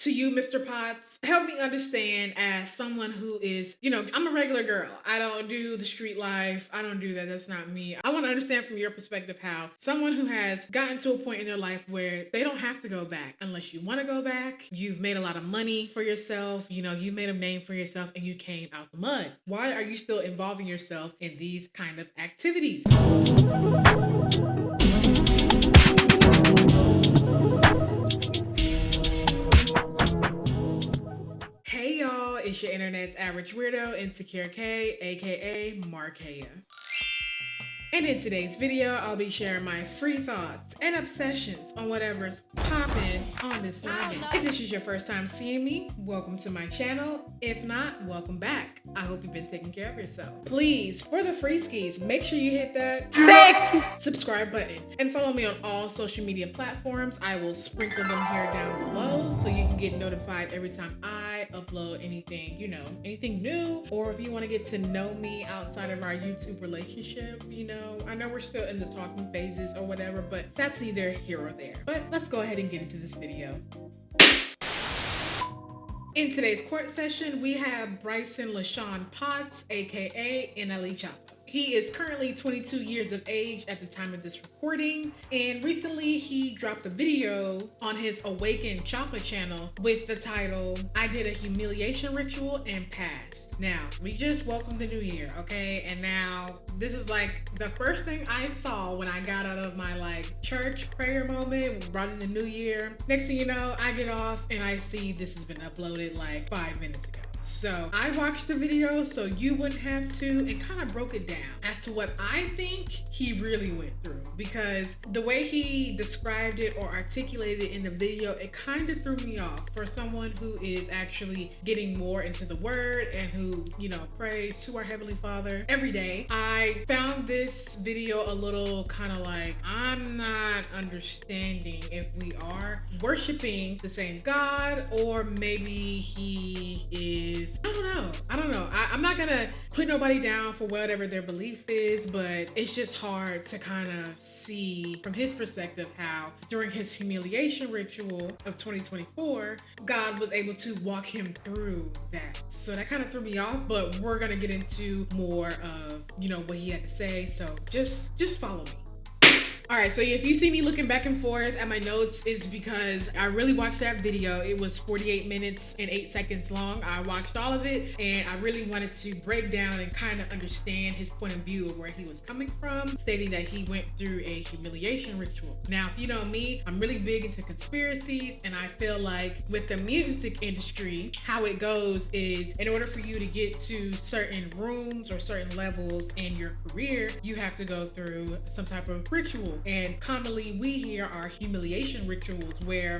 to you, Mr. Potts. Help me understand as someone who is, I'm a regular girl. I don't do the street life. I don't do that. That's not me. I want to understand from your perspective how someone who has gotten to a point in their life where they don't have to go back unless you want to go back. You've made a lot of money for yourself. You made a name for yourself and you came out the mud. Why are you still involving yourself in these kind of activities? Hey y'all, it's your internet's average weirdo, Insecure K, aka Markeia. And in today's video, I'll be sharing my free thoughts and obsessions on whatever's popping on this noggin. If this is your first time seeing me, welcome to my channel. If not, welcome back. I hope you've been taking care of yourself. Please, for the free skis, make sure you hit that sexy subscribe button and follow me on all social media platforms. I will sprinkle them here down below so you can get notified every time I upload anything, anything new, or if you want to get to know me outside of our YouTube relationship, I know we're still in the talking phases or whatever, but that's neither here or there. But let's go ahead and get into this video. In today's court session, we have Bryson LaShawn Potts, aka NLE Choppa. He is currently 22 years of age at the time of this recording, and recently he dropped a video on his Awaken Choppa channel with the title, "I did a humiliation ritual and passed." Now, we just welcomed the new year, okay? And now this is like the first thing I saw when I got out of my church prayer moment, brought in the new year. Next thing you know, I get off and I see this has been uploaded like 5 minutes ago. So I watched the video so you wouldn't have to, and kind of broke it down as to what I think he really went through, because the way he described it or articulated it in the video, it kind of threw me off for someone who is actually getting more into the word and who, prays to our Heavenly Father every day. I found this video a little kind of like, I'm not understanding if we are worshiping the same God, or maybe he is, I don't know. I'm not gonna put nobody down for whatever their belief is, but it's just hard to kind of see from his perspective how during his humiliation ritual of 2024, God was able to walk him through that. So that kind of threw me off, but we're gonna get into more of, what he had to say. So just follow me. All right, so if you see me looking back and forth at my notes, it's because I really watched that video. It was 48 minutes and 8 seconds long. I watched all of it, and I really wanted to break down and kind of understand his point of view of where he was coming from, stating that he went through a humiliation ritual. Now, if you know me, I'm really big into conspiracies, and I feel like with the music industry, how it goes is in order for you to get to certain rooms or certain levels in your career, you have to go through some type of ritual. And commonly we hear our humiliation rituals where,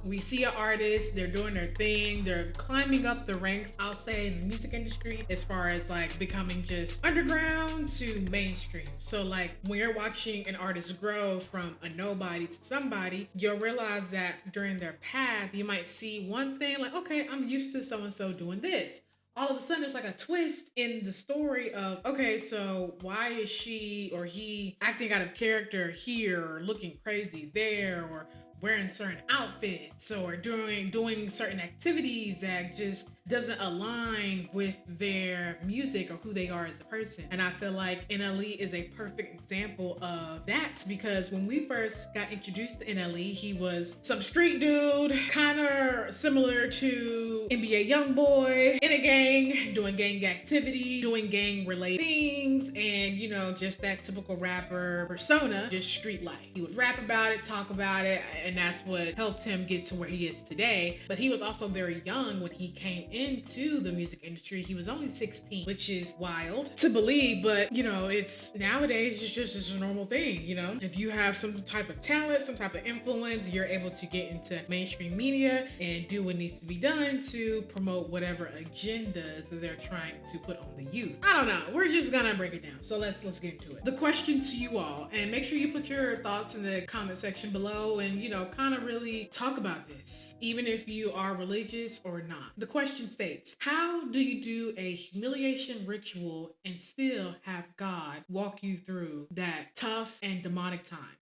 we see an artist, they're doing their thing, they're climbing up the ranks, I'll say, in the music industry, as far as becoming just underground to mainstream. So when you're watching an artist grow from a nobody to somebody, you'll realize that during their path, you might see one thing okay, I'm used to so-and-so doing this. All of a sudden, there's a twist in the story of, okay, so why is she or he acting out of character here, or looking crazy there, or wearing certain outfits, or doing certain activities that just doesn't align with their music or who they are as a person. And I feel like NLE is a perfect example of that, because when we first got introduced to NLE, he was some street dude, kind of similar to NBA Youngboy, in a gang, doing gang activity, doing gang related things, and just that typical rapper persona, just street life. He would rap about it, talk about it, and that's what helped him get to where he is today. But he was also very young when he came into the music industry. He was only 16, which is wild to believe, but it's nowadays it's a normal thing. If you have some type of talent, some type of influence, you're able to get into mainstream media and do what needs to be done to promote whatever agendas that they're trying to put on the youth. I don't know, we're just gonna break it down. So let's get into it. The question to you all, and make sure you put your thoughts in the comment section below, and kind of really talk about this, even if you are religious or not. The question states, how do you do a humiliation ritual and still have God walk you through that tough and demonic time?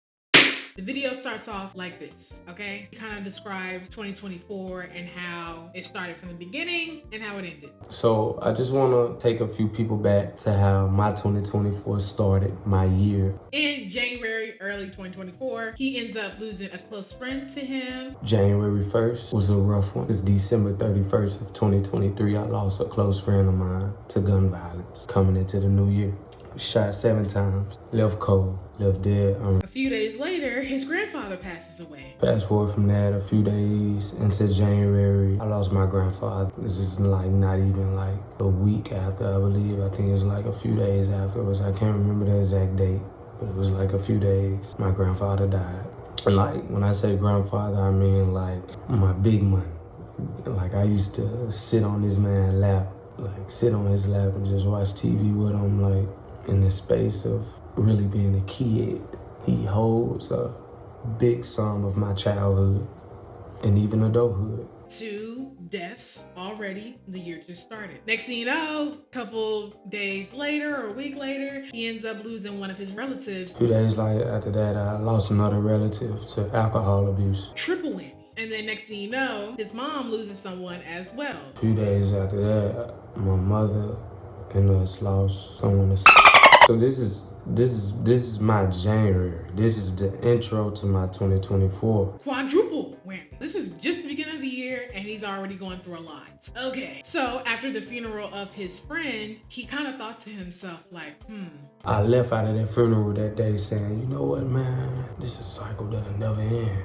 The video starts off like this, okay? It kind of describes 2024 and how it started from the beginning and how it ended. So I just want to take a few people back to how my 2024 started, my year. In January, early 2024, he ends up losing a close friend to him. January 1st was a rough one. It's December 31st of 2023. I lost a close friend of mine to gun violence coming into the new year. Shot 7 times, left cold, left dead. A few days later, his grandfather passes away. Fast forward from that, a few days into January, I lost my grandfather. This is like not even like a week after, I believe. I think it's like a few days afterwards. I can't remember the exact date, but it was like a few days. My grandfather died. And like, when I say grandfather, I mean like my big man. Like, I used to sit on this man's lap, like sit on his lap and just watch TV with him, like in the space of really being a kid. He holds a big sum of my childhood and even adulthood. 2 deaths already. The year just started. Next thing you know, a couple days later or a week later, he ends up losing one of his relatives. 2 days later after that, I lost another relative to alcohol abuse. Triple whammy. And then next thing you know, his mom loses someone as well. A few days after that, my mother and us lost someone. So this is my January. This is the intro to my 2024. Quadruple whammy. This is just the beginning of the year and he's already going through a lot. Okay, so after the funeral of his friend, he kind of thought to himself like, I left out of that funeral that day saying, you know what, man, this is a cycle that'll never end.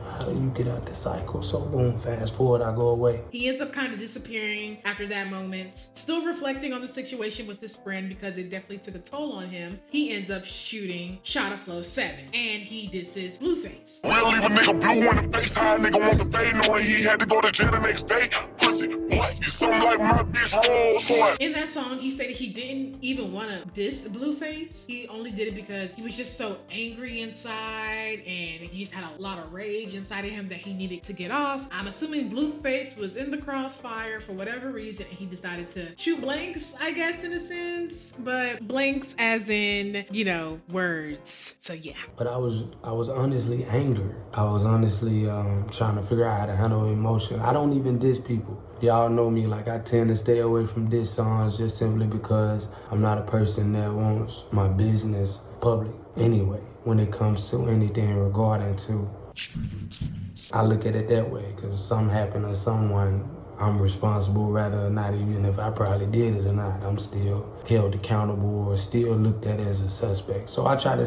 How do you get out the cycle? So boom, fast forward, I go away. He ends up kind of disappearing after that moment, still reflecting on the situation with his friend because it definitely took a toll on him. He ends up shooting Choppa Flow 7 and he disses Blueface. We'll leave a nigga blue in the face, high nigga want the fade, knowing he had to go to jail the next day. Pussy, boy, you something like my bitch Rolls Royce. In that song, he stated he didn't even want to diss Blueface. He only did it because he was just so angry inside and he just had a lot of rage inside of him that he needed to get off. I'm assuming Blueface was in the crossfire for whatever reason and he decided to shoot blanks, I guess, in a sense, but blanks as in, you know, words. So yeah. But I was honestly angered. I was honestly trying to figure out how to handle emotion. I don't even diss people. Y'all know me, like I tend to stay away from diss songs just simply because I'm not a person that wants my business public anyway when it comes to anything regarding to. I look at it that way because something happened to someone, I'm responsible rather than not, even if I probably did it or not. I'm still held accountable or still looked at as a suspect. So I try to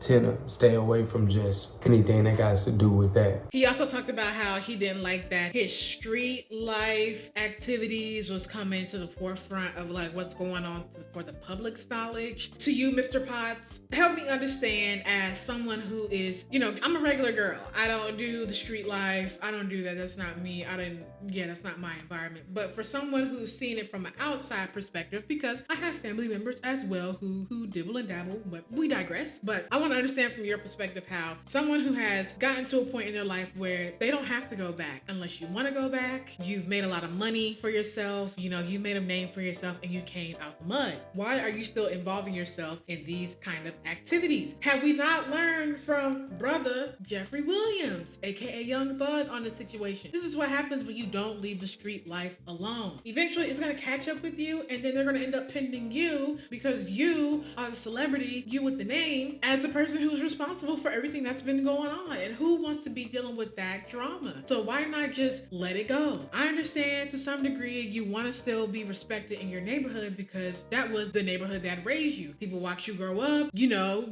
tend to stay away from just anything that got to do with that. He also talked about how he didn't like that his street life activities was coming to the forefront of like what's going on for the public's knowledge. To you, Mr. Potts, help me understand as someone who is, you know, I'm a regular girl. I don't do the street life. I don't do that. That's not me. That's not my environment. But for someone who's seen it from an outside perspective, because I have family members as well who dibble and dabble, but we digress. But I want to understand from your perspective how someone who has gotten to a point in their life where they don't have to go back unless you want to go back. You've made a lot of money for yourself. You know, you made a name for yourself and you came out the mud. Why are you still involving yourself in these kind of activities? Have we not learned from brother Jeffrey Williams, aka Young Thug, on this situation? This is what happens when you don't leave the street life alone. Eventually it's going to catch up with you and then they're going to end up pending you because you are the celebrity, you with the name, as the person who's responsible for everything that's been going on. And who wants to be dealing with that drama? So why not just let it go? I understand to some degree you want to still be respected in your neighborhood because that was the neighborhood that raised you. People watch you grow up, you know,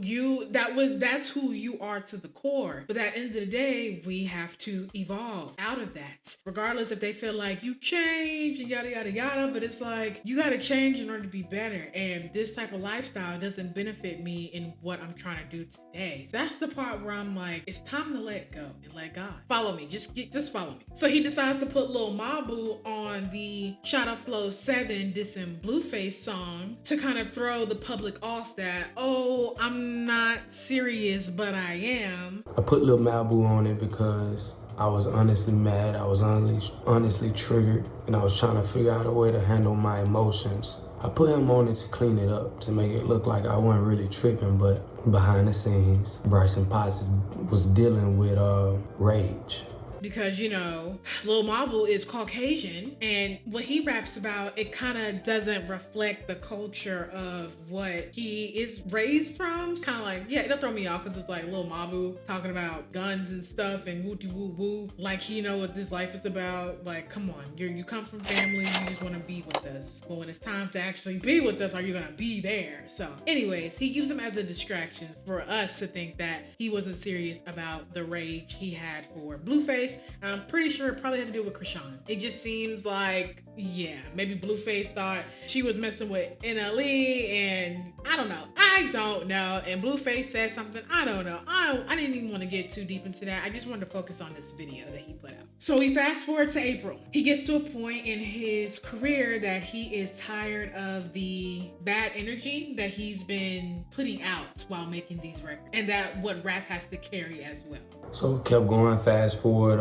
that's who you are to the core. But at the end of the day, we have to evolve out of that. Regardless if they feel like you change and yada yada yada, but it's like you got to change in order to be better, and this type of lifestyle doesn't benefit me in what I'm trying to do today. So that's the part where I'm like, it's time to let go and let God. Follow me, just follow me. So he decides to put Lil Mabu on the Choppa Flow 7 dissing Blueface song to kind of throw the public off that, oh, I'm not serious, but I am. I put Lil Mabu on it because I was honestly mad, I was honestly triggered, and I was trying to figure out a way to handle my emotions. I put him on it to clean it up, to make it look like I wasn't really tripping, but behind the scenes, Bryson Potts was dealing with rage. Because, you know, Lil Mabu is Caucasian, and what he raps about, it kind of doesn't reflect the culture of what he is raised from. It's kind of like, yeah, it'll throw me off because it's like Lil Mabu talking about guns and stuff and woo woo woo. Like, he know what this life is about. Like, come on, you come from family, you just want to be with us. But when it's time to actually be with us, are you going to be there? So anyways, he used him as a distraction for us to think that he wasn't serious about the rage he had for Blueface. I'm pretty sure it probably had to do with Krishan. It just seems like, yeah, maybe Blueface thought she was messing with NLE, and I don't know. And Blueface said something, I don't know. I didn't even want to get too deep into that. I just wanted to focus on this video that he put out. So we fast forward to April. He gets to a point in his career that he is tired of the bad energy that he's been putting out while making these records, and that what rap has to carry as well. So it kept going, fast forward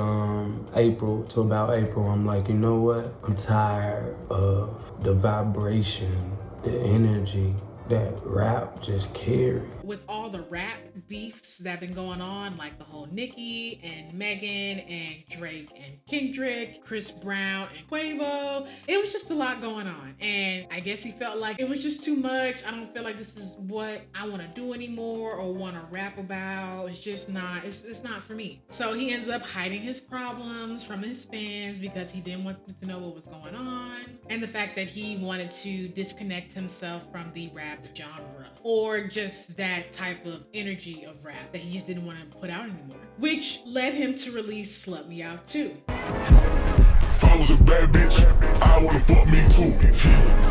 April to about April. I'm like, you know what? I'm tired of the vibration, the energy that rap just carry. With all the rap beefs that have been going on, like the whole Nicki and Megan and Drake and Kendrick, Chris Brown and Quavo, it was just a lot going on. And I guess he felt like it was just too much. I don't feel like this is what I want to do anymore or want to rap about. It's just not, it's not for me. So he ends up hiding his problems from his fans because he didn't want them to know what was going on. And the fact that he wanted to disconnect himself from the rap genre, or just that type of energy of rap that he just didn't want to put out anymore, which led him to release Slut Me Out too. If I was a bad bitch, I wanna fuck me too.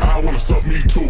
I wanna suck me too.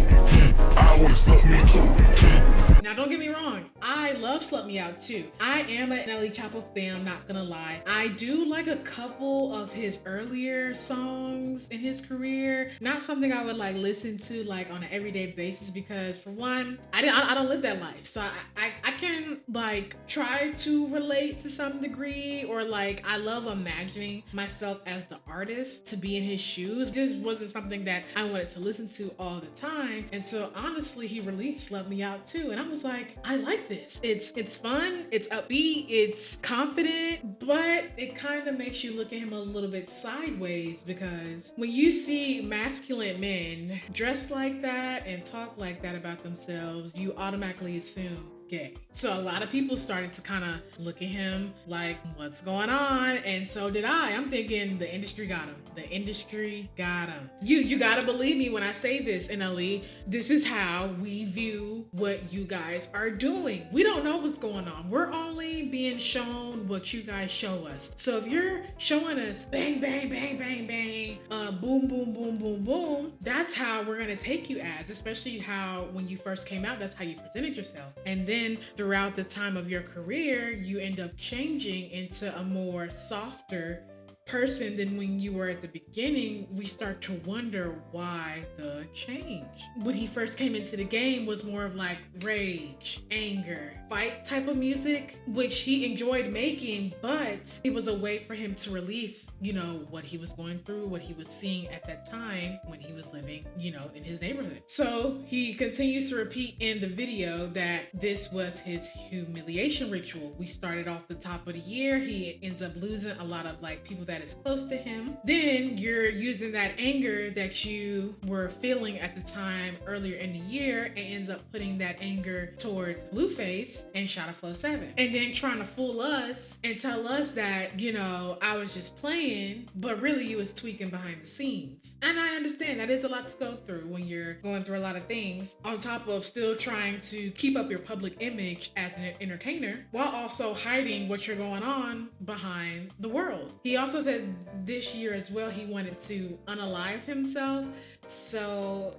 I wanna suck me too. Now don't get me wrong, I love Slut Me Out too. I am an NLE Choppa fan, I'm not gonna lie. I do like a couple of his earlier songs in his career. Not something I would like listen to like on an everyday basis because, for one, I don't live that life. So I can like try to relate to some degree, or like I love imagining myself as the artist to be in his shoes. This wasn't something that I wanted to listen to all the time. And so honestly, he released Slut Me Out too, and I was like, I like this. It's fun, it's upbeat, it's confident, but it kind of makes you look at him a little bit sideways, because when you see masculine men dress like that and talk like that about themselves, you automatically assume gay. So a lot of people started to kind of look at him like, what's going on? And so did I. I'm thinking the industry got him. The industry got him. You gotta believe me when I say this, NLE. This is how we view what you guys are doing. We don't know what's going on. We're only being shown what you guys show us. So if you're showing us bang, bang, bang, bang, bang, boom, boom, boom, boom, boom, that's how we're gonna take you as, especially how when you first came out, that's how you presented yourself. And then throughout the time of your career, you end up changing into a more softer person than when you were at the beginning. We start to wonder why the change. When he first came into the game was more of like rage, anger, fight type of music, which he enjoyed making, but it was a way for him to release, you know, what he was going through, what he was seeing at that time when he was living, you know, in his neighborhood. So he continues to repeat in the video that this was his humiliation ritual. We started off the top of the year. He ends up losing a lot of like people that is close to him. Then you're using that anger that you were feeling at the time earlier in the year and ends up putting that anger towards Blueface and Shotta Flow 7. And then trying to fool us and tell us that, you know, I was just playing, but really you was tweaking behind the scenes. And I understand that is a lot to go through when you're going through a lot of things, on top of still trying to keep up your public image as an entertainer while also hiding what you're going on behind the world. He also said this year as well he wanted to unalive himself. So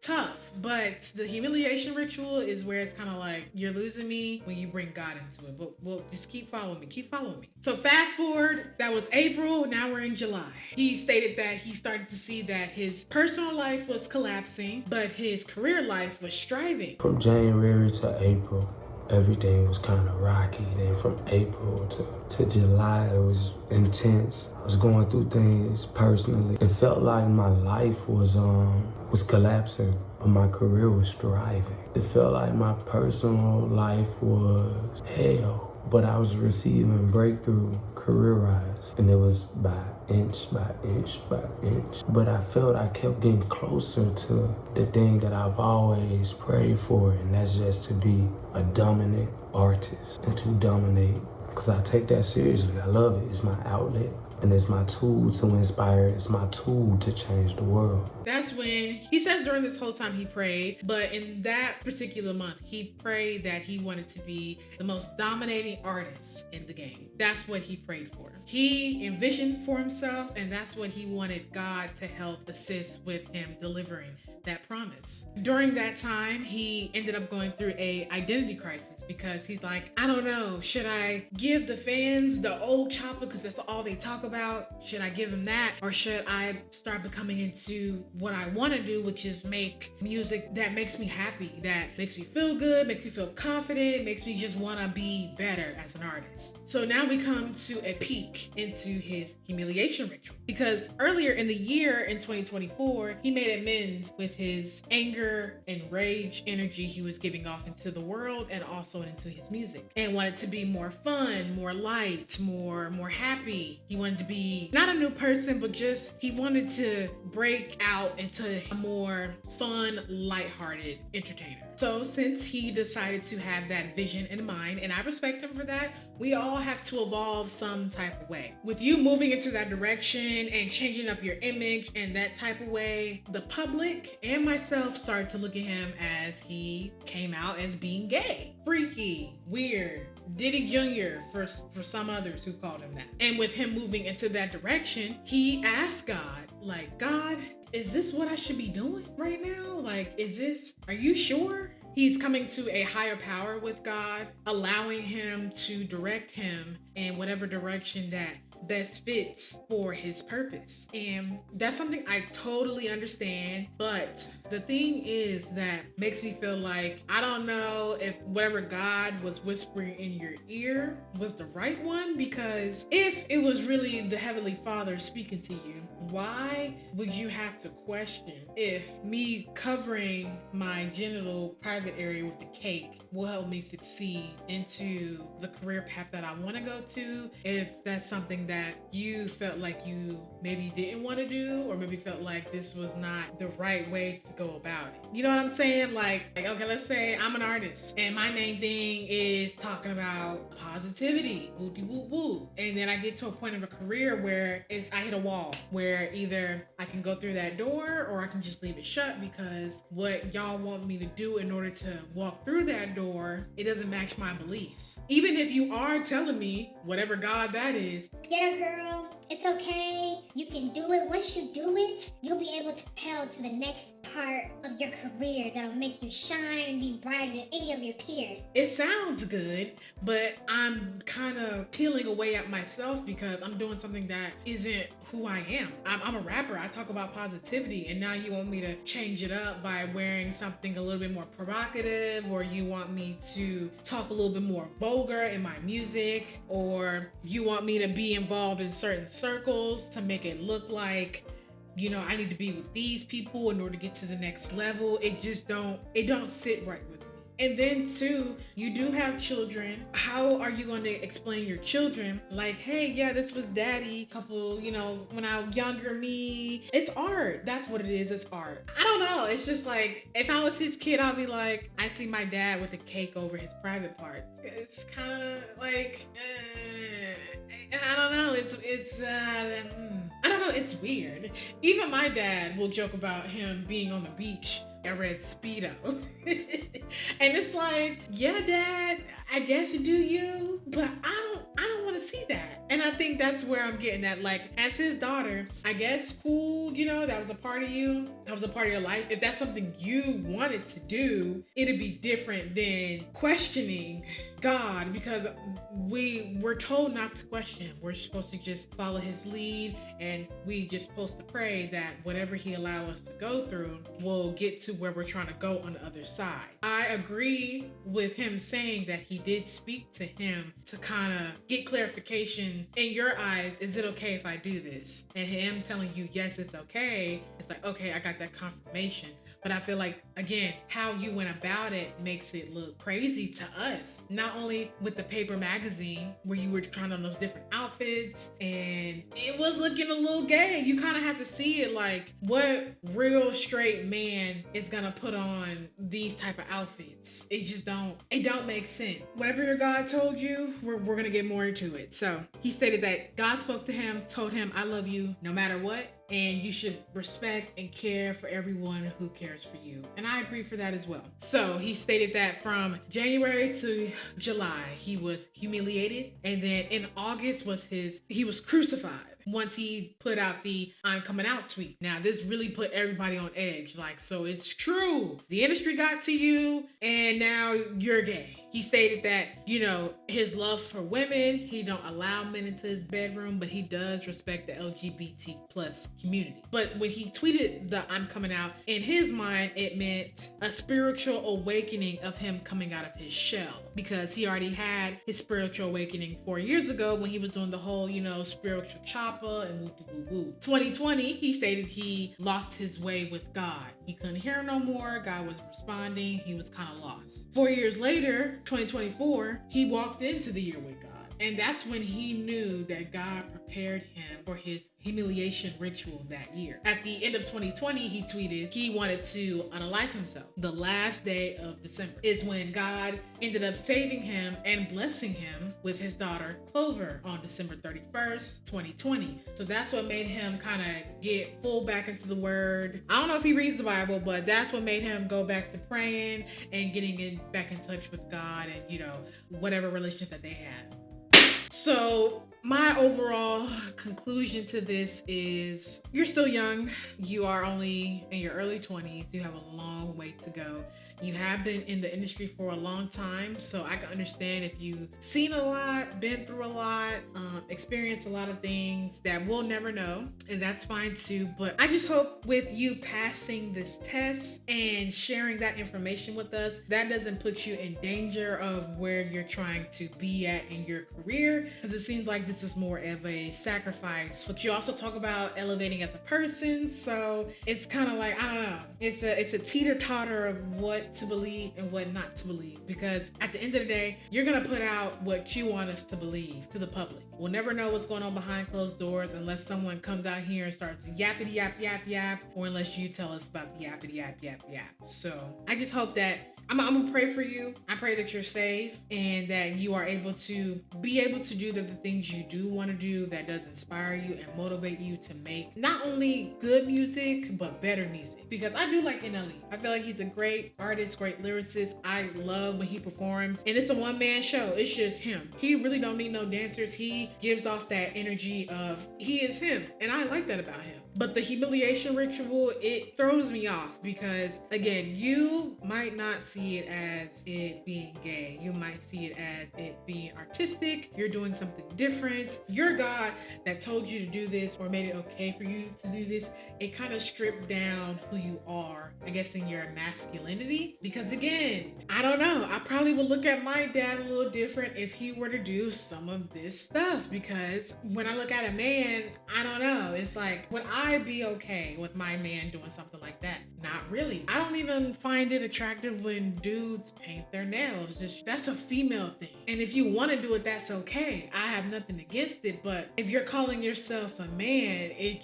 tough, but the humiliation ritual is where it's kind of like, you're losing me when you bring God into it. But we'll just keep following me. So fast forward, that was April, now we're in July. He stated that he started to see that his personal life was collapsing, but his career life was striving. From January to April, everything was kind of rocky. Then from April to July, it was intense. I was going through things personally. It felt like my life was collapsing. but my career was thriving. It felt like my personal life was hell, but I was receiving breakthrough career-wise, and it was by inch by inch by inch. But I felt I kept getting closer to the thing that I've always prayed for, and that's just to be a dominant artist and to dominate, because I take that seriously. I love it. It's my outlet. And it's my tool to inspire. It's my tool to change the world. That's when he says during this whole time he prayed, but in that particular month, he prayed that he wanted to be the most dominating artist in the game. That's what he prayed for. He envisioned for himself, and that's what he wanted God to help assist with him delivering that promise. During that time, he ended up going through a identity crisis because he's like, I don't know, should I give the fans the old Choppa because that's all they talk about? Should I give them that? Or should I start becoming into what I want to do, which is make music that makes me happy, that makes me feel good, makes me feel confident, makes me just want to be better as an artist. So now we come to a peak into his humiliation ritual, because earlier in the year in 2024, he made amends with his anger and rage energy he was giving off into the world and also into his music, and wanted to be more fun, more light, more happy. He wanted to be not a new person, but just he wanted to break out into a more fun, lighthearted entertainer. So since he decided to have that vision in mind, and I respect him for that, we all have to evolve some type of way. With you moving into that direction and changing up your image and that type of way, the public and myself started to look at him as he came out as being gay, freaky, weird, Diddy Jr. for some others who called him that. And with him moving into that direction, he asked God, like, God, is this what I should be doing right now? Like, are you sure? He's coming to a higher power with God, allowing him to direct him in whatever direction that best fits for his purpose. And that's something I totally understand. But the thing is that makes me feel like, I don't know if whatever God was whispering in your ear was the right one, because if it was really the Heavenly Father speaking to you, why would you have to question if me covering my genital private area with the cake will help me succeed into the career path that I want to go to, if that's something that you felt like you maybe didn't want to do, or maybe felt like this was not the right way to go about it. You know what I'm saying? Like, okay, let's say I'm an artist and my main thing is talking about positivity, woo, and then I get to a point of a career where I hit a wall where either I can go through that door or I can just leave it shut, because what y'all want me to do in order to walk through that door, it doesn't match my beliefs. Even if you are telling me whatever God that is, yeah, girl, it's okay. You can do it. Once you do it, you'll be able to propel to the next part of your career that'll make you shine and be brighter than any of your peers. It sounds good, but I'm kind of peeling away at myself because I'm doing something that isn't who I am. I'm a rapper. I talk about positivity, and now you want me to change it up by wearing something a little bit more provocative, or you want me to talk a little bit more vulgar in my music, or you want me to be involved in certain circles to make it look like, you know, I need to be with these people in order to get to the next level. It don't sit right with me. And then too, you do have children. How are you going to explain your children, like, hey, yeah, this was daddy, couple, you know, when I was younger me. It's art. That's what it is. It's art. I don't know. It's just like, if I was his kid, I'll be like, I see my dad with a cake over his private parts. It's kind of like, I don't know. I don't know. It's weird. Even my dad will joke about him being on the beach. I read Speedo. And it's like, yeah, Dad, I guess you do you, but I don't want to see that. And I think that's where I'm getting at. Like, as his daughter, I guess cool, you know, that was a part of you. That was a part of your life. If that's something you wanted to do, it'd be different than questioning God, because we're told not to question him. We're supposed to just follow his lead, and we just supposed to pray that whatever he allow us to go through, we'll get to where we're trying to go on the other side. I agree with him saying that he did speak to him to kind of get clarification. In your eyes, is it okay if I do this? And him telling you, yes, it's okay. It's like, okay, I got that confirmation. But I feel like, again, how you went about it makes it look crazy to us. Not only with the paper magazine where you were trying on those different outfits and it was looking a little gay. You kind of have to see it like, what real straight man is gonna put on these type of outfits? It don't make sense. Whatever your God told you, we're gonna get more into it. So he stated that God spoke to him, told him, I love you no matter what, and you should respect and care for everyone who cares for you. And I agree for that as well. So he stated that from January to July, he was humiliated. And then in August he was crucified once he put out the I'm coming out tweet. Now, this really put everybody on edge. Like, so it's true. The industry got to you and now you're gay. He stated that, his love for women, he don't allow men into his bedroom, but he does respect the LGBT plus community. But when he tweeted the I'm coming out, in his mind, it meant a spiritual awakening of him coming out of his shell, because he already had his spiritual awakening 4 years ago when he was doing the whole, spiritual choppa and woo-woo-woo. 2020, he stated he lost his way with God. He couldn't hear no more. God wasn't responding. He was kind of lost. 4 years later, 2024, he walked into the year with God. And that's when he knew that God prepared him for his humiliation ritual that year. At the end of 2020, he tweeted he wanted to unalive himself. The last day of December is when God ended up saving him and blessing him with his daughter Clover on December 31st, 2020. So that's what made him kind of get full back into the word. I don't know if he reads the Bible, but that's what made him go back to praying and getting back in touch with God and, whatever relationship that they had. So my overall conclusion to this is you're still young. You are only in your early 20s. You have a long way to go. You have been in the industry for a long time, so I can understand if you've seen a lot, been through a lot, experienced a lot of things that we'll never know, and that's fine too. But I just hope with you passing this test and sharing that information with us, that doesn't put you in danger of where you're trying to be at in your career, because it seems like this is more of a sacrifice. But you also talk about elevating as a person, so it's kind of like, I don't know, it's a teeter-totter of what to believe and what not to believe, because at the end of the day, you're gonna put out what you want us to believe to the public. We'll never know what's going on behind closed doors unless someone comes out here and starts yappity yap yap yap, or unless you tell us about the yappity yap yap yap. So I just hope that I'm gonna pray for you. I pray that you're safe and that you are able to do the things you do want to do, that does inspire you and motivate you to make not only good music, but better music. Because I do like NLE. I feel like he's a great artist, great lyricist. I love when he performs. And it's a one-man show. It's just him. He really don't need no dancers. He gives off that energy of he is him. And I like that about him. But the humiliation ritual, it throws me off because, again, you might not see it as it being gay. You might see it as it being artistic. You're doing something different. Your God that told you to do this or made it okay for you to do this, it kind of stripped down who you are, I guess, in your masculinity. Because, again, I don't know. I probably would look at my dad a little different if he were to do some of this stuff. Because when I look at a man, I don't know. It's like, would I be okay with my man doing something like that? Not really. I don't even find it attractive when dudes paint their nails. That's a female thing. And if you want to do it, that's okay. I have nothing against it. But if you're calling yourself a man, it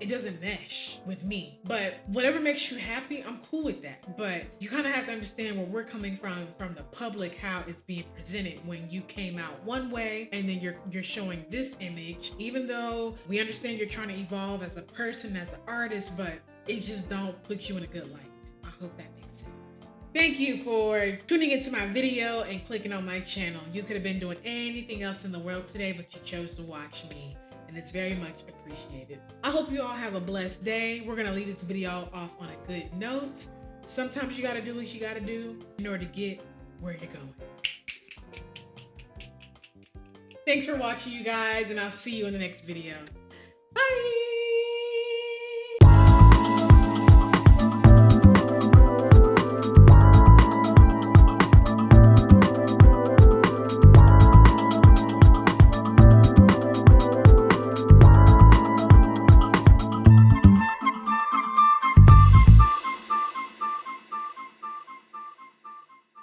doesn't mesh with me. But whatever makes you happy, I'm cool with that. But you kind of have to understand where we're coming from the public, how it's being presented when you came out one way and then you're showing this image, even though we understand you're trying to evolve as a person, as an artist, but it just don't put you in a good light. I hope that makes sense. Thank you for tuning into my video and clicking on my channel. You could have been doing anything else in the world today, but you chose to watch me, and it's very much appreciated. I hope you all have a blessed day. We're gonna leave this video off on a good note. Sometimes you gotta do what you gotta do in order to get where you're going. Thanks for watching, you guys, and I'll see you in the next video.